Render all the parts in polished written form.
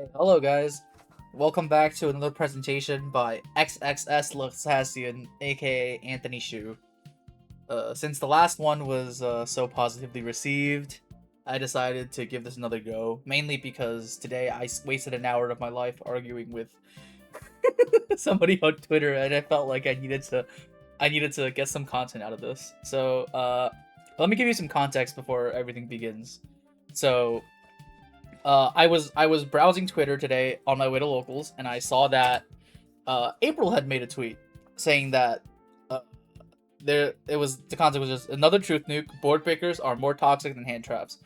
Hey, hello guys, welcome back to another presentation by XXS Luxassian, aka Anthony Shu. Since the last one was so positively received, I decided to give this another go, mainly because today I wasted an hour of my life arguing with somebody on Twitter and I felt like I needed to get some content out of this. So, let me give you some context before everything begins. So, I was browsing Twitter today on my way to locals, and I saw that April had made a tweet saying that uh, the concept was just another truth nuke. Board breakers are more toxic than hand traps.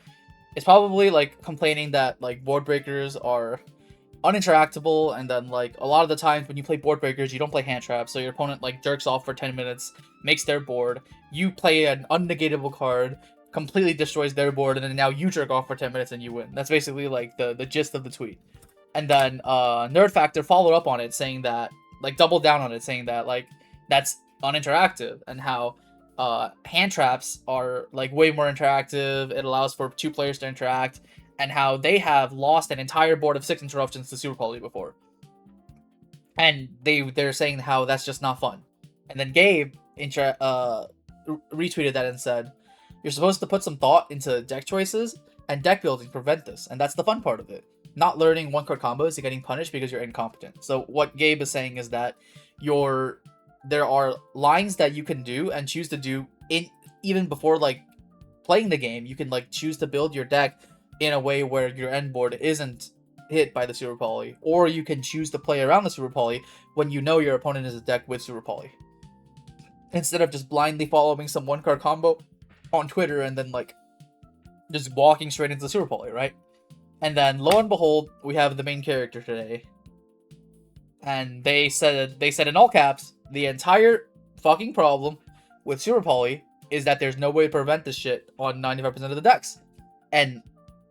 It's probably like complaining that like board breakers are uninteractable, and then like a lot of the times when you play board breakers, you don't play hand traps, so your opponent like jerks off for 10 minutes, makes their board, you play an unnegatable card, completely destroys their board, and then now you jerk off for 10 minutes and you win. That's basically like the gist of the tweet. And then Nerd Factor followed up on it saying that, like, doubled down on it, saying that like that's uninteractive, and how hand traps are like way more interactive. It allows for two players to interact, and how they have lost an entire board of 6 interruptions to Super Poly before. And they're saying how that's just not fun. And then Gabe retweeted that and said, "You're supposed to put some thought into deck choices and deck building to prevent this, and that's the fun part of it. Not learning one card combos and getting punished because you're incompetent." So what Gabe is saying is that there are lines that you can do and choose to do in even before like playing the game. You can like choose to build your deck in a way where your end board isn't hit by the Super Poly, or you can choose to play around the Super Poly when you know your opponent is a deck with Super Poly, instead of just blindly following some one card combo on Twitter and then like just walking straight into the Super Poly, right? And then lo and behold, we have the main character today, and they said in all caps, the entire fucking problem with Super Poly is that there's no way to prevent this shit on 95% of the decks. And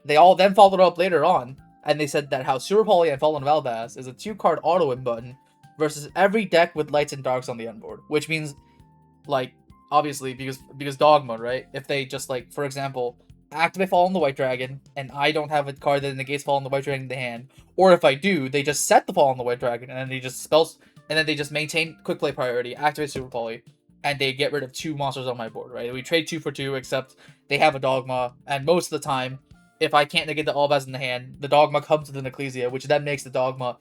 they all then followed up later on, and they said that how Super Poly and Fallen of Albaz is a 2-card auto win button versus every deck with lights and darks on the end board, which means like obviously because Dogma, right? If they just like, for example, activate Fall on the White Dragon, and I don't have a card that negates Fall on the White Dragon in the hand, or if I do, they just set the Fall on the White Dragon, and then they just maintain quick play priority, activate Super Poly, and they get rid of 2 monsters on my board, right? We trade 2 for 2, except they have a Dogma, and most of the time, if I can't negate the Albaz in the hand, the Dogma comes to the Ecclesia, which then makes the Dogma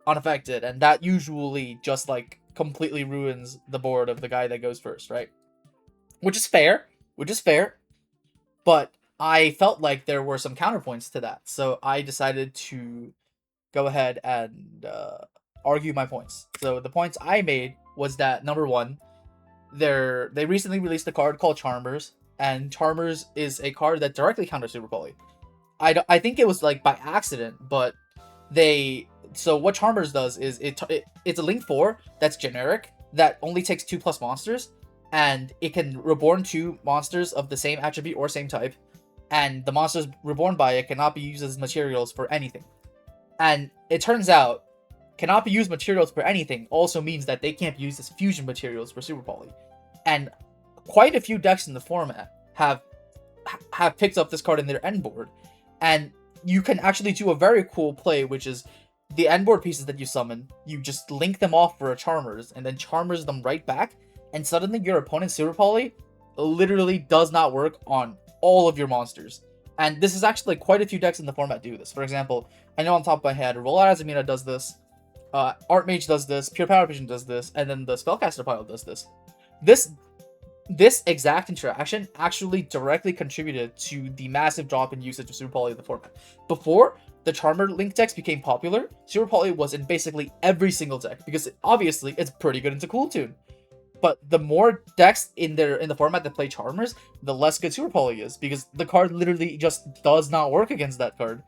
unaffected, and that usually just like completely ruins the board of the guy that goes first, right? Which is fair, but I felt like there were some counterpoints to that, so I decided to go ahead and argue my points. So the points I made was that, number one, they recently released a card called Charmers, and Charmers is a card that directly counters Super Poly. I think it was like by accident, but so what Charmers does is it's a Link 4 that's generic, that only takes 2+ monsters, and it can reborn 2 monsters of the same attribute or same type, and the monsters reborn by it cannot be used as materials for anything. And it turns out, cannot be used materials for anything also means that they can't be used as fusion materials for Super Poly. And quite a few decks in the format have picked up this card in their end board, and you can actually do a very cool play, which is the end board pieces that you summon, you just link them off for a Charmers, and then Charmers them right back, and suddenly your opponent's Super Poly literally does not work on all of your monsters. And this is actually quite a few decks in the format do this. For example, I know on top of my head, Roll Out Azamina does this, Archmage does this, Pure Power Vision does this, and then the Spellcaster pile does this. This exact interaction actually directly contributed to the massive drop in usage of Super Poly in the format. Before the Charmer Link decks became popular, Super Poly was in basically every single deck, because obviously it's pretty good into Cool Tune. But the more decks in the format that play Charmers, the less good Super Poly is, because the card literally just does not work against that card.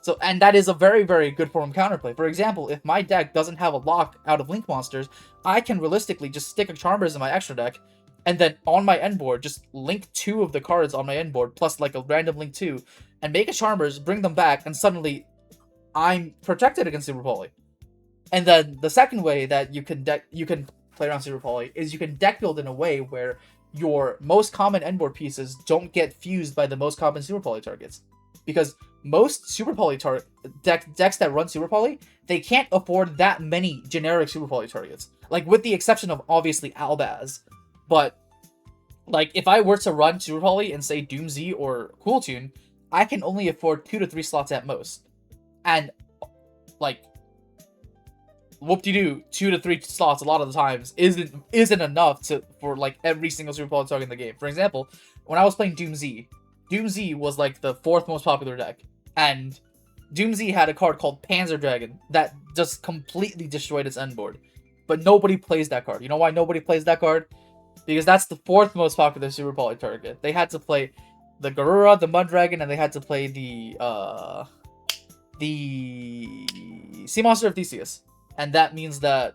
So, and that is a very, very good form of counterplay. For example, if my deck doesn't have a lock out of Link monsters, I can realistically just stick a Charmers in my extra deck, and then on my end board, just link 2 of the cards on my end board, plus like a random link 2, and make a Charmers, bring them back, and suddenly I'm protected against Super Poly. And then the second way that you can play around Super Poly is you can deck build in a way where your most common end board pieces don't get fused by the most common Super Poly targets. Because most Super Poly decks that run Super Poly, they can't afford that many generic Super Poly targets. Like, with the exception of, obviously, Albaz. But, like, if I were to run Super Poly and say Doom Z or Cool Tune, I can only afford 2 to 3 slots at most. And, like, whoop-de-doo, 2 to 3 slots a lot of the times isn't enough for like every single Super Poly target in the game. For example, when I was playing Doom Z was like the 4th most popular deck, and Doom Z had a card called Panzer Dragon that just completely destroyed its end board. But nobody plays that card. You know why nobody plays that card? Because that's the 4th most popular Super Poly target. They had to play the Garura, the Mud Dragon, and they had to play the Sea Monster of Theseus. And that means that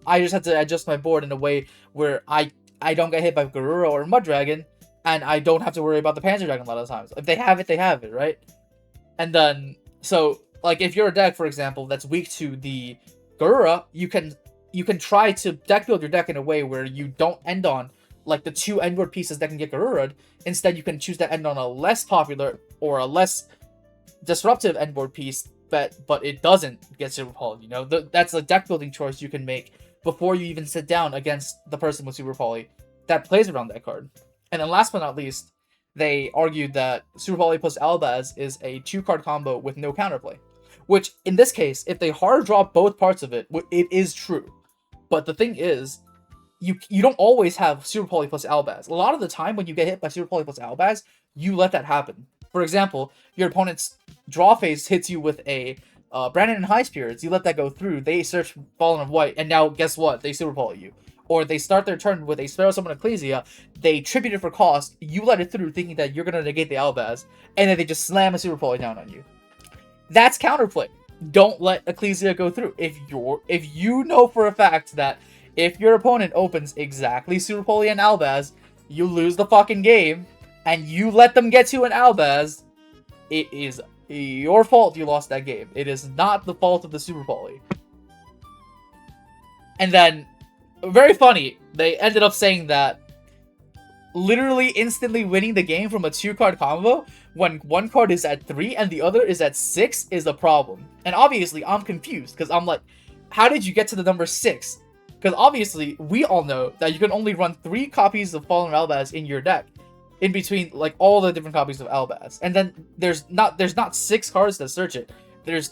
I just had to adjust my board in a way where I don't get hit by Garura or Mud Dragon, and I don't have to worry about the Panzer Dragon a lot of times. If they have it, they have it, right? And then, so, like, if you're a deck, for example, that's weak to the Garura, you can try to deck build your deck in a way where you don't end on, like, the 2 endboard pieces that can get Garura'd. Instead, you can choose to end on a less popular or a less disruptive endboard piece, but it doesn't get Super Poly, you know? That's a deck building choice you can make before you even sit down against the person with Super Poly that plays around that card. And then last but not least, they argued that Super Poly plus Albaz is a 2-card combo with no counterplay. Which, in this case, if they hard drop both parts of it, it is true. But the thing is, you don't always have Super Poly plus Albaz. A lot of the time when you get hit by Super Poly plus Albaz, you let that happen. For example, your opponent's draw phase hits you with a Brandon and High Spirits. You let that go through. They search Fallen of White, and now guess what? They Super Poly you. Or they start their turn with a Sparrow Summon Ecclesia. They tribute it for cost. You let it through, thinking that you're gonna negate the Albaz, and then they just slam a Super Poly down on you. That's counterplay. Don't let Ecclesia go through. If you know for a fact that if your opponent opens exactly Super Poly and Albaz, you lose the fucking game, and you let them get to an Albaz, it is your fault you lost that game. It is not the fault of the Super Poly. And then, very funny, they ended up saying that literally instantly winning the game from a 2-card combo when one card is at 3 and the other is at 6 is a problem. And obviously, I'm confused, because I'm like, how did you get to the number 6? Because obviously, we all know that you can only run 3 copies of Fallen of Albaz in your deck, in between, like, all the different copies of Albaz. And then there's not 6 cards that search it. There's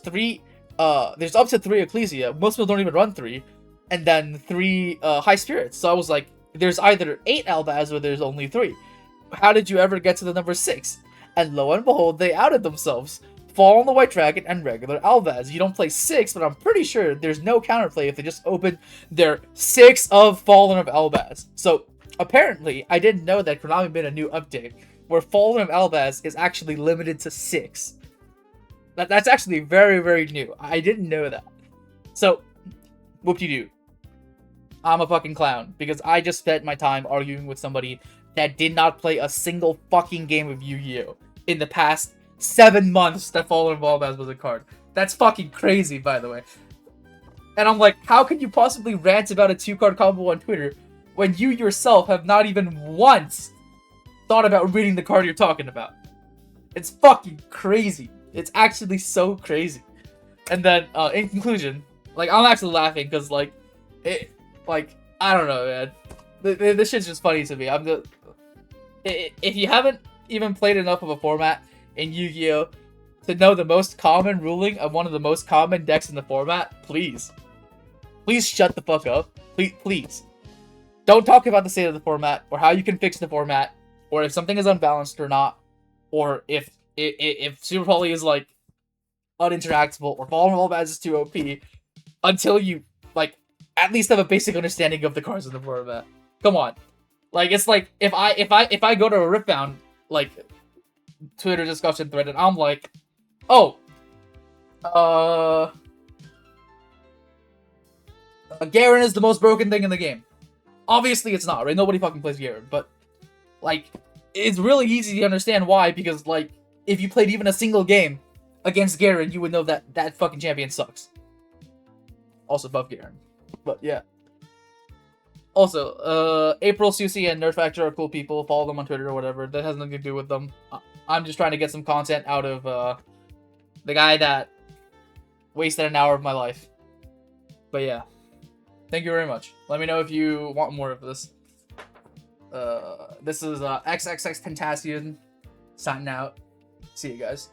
up to 3 Ecclesia. Most people don't even run 3. And then 3 High Spirits. So I was like, there's either 8 Albaz or there's only 3. How did you ever get to the number 6? And lo and behold, they outed themselves. Fall on the White Dragon and regular Albaz. You don't play 6, but I'm pretty sure there's no counterplay if they just open their 6 of Fallen of Albaz. So, apparently, I didn't know that Konami made a new update where Fallen of Albaz is actually limited to 6. That's actually very, very new. I didn't know that. So, whoop-de-doo. I'm a fucking clown because I just spent my time arguing with somebody that did not play a single fucking game of Yu-Gi-Oh! In the past 7 months that Fallen of Albaz was a card. That's fucking crazy, by the way. And I'm like, how can you possibly rant about a 2-card combo on Twitter when you yourself have not even once thought about reading the card you're talking about? It's fucking crazy. It's actually so crazy. And then, in conclusion, like, I'm actually laughing because, like, I don't know, man. This shit's just funny to me. If you haven't even played enough of a format in Yu-Gi-Oh! To know the most common ruling of one of the most common decks in the format, please shut the fuck up. Please. Don't talk about the state of the format, or how you can fix the format, or if something is unbalanced or not, or if Super Poly is, like, uninteractable, or Fallen of Albaz is too OP, until you, like, at least have a basic understanding of the cards in the format. Come on. Like, it's like, if I go to a Ripbound, like, Twitter discussion thread, and I'm like, oh, Garen is the most broken thing in the game. Obviously it's not, right? Nobody fucking plays Garen, but, like, it's really easy to understand why, because, like, if you played even a single game against Garen, you would know that that fucking champion sucks. Also buff Garen. But, yeah. Also, April, Susie, and Nerd Factor are cool people. Follow them on Twitter or whatever. That has nothing to do with them. I'm just trying to get some content out of the guy that wasted an hour of my life. But yeah, thank you very much. Let me know if you want more of this. This is XXX Tentacion signing out. See you guys.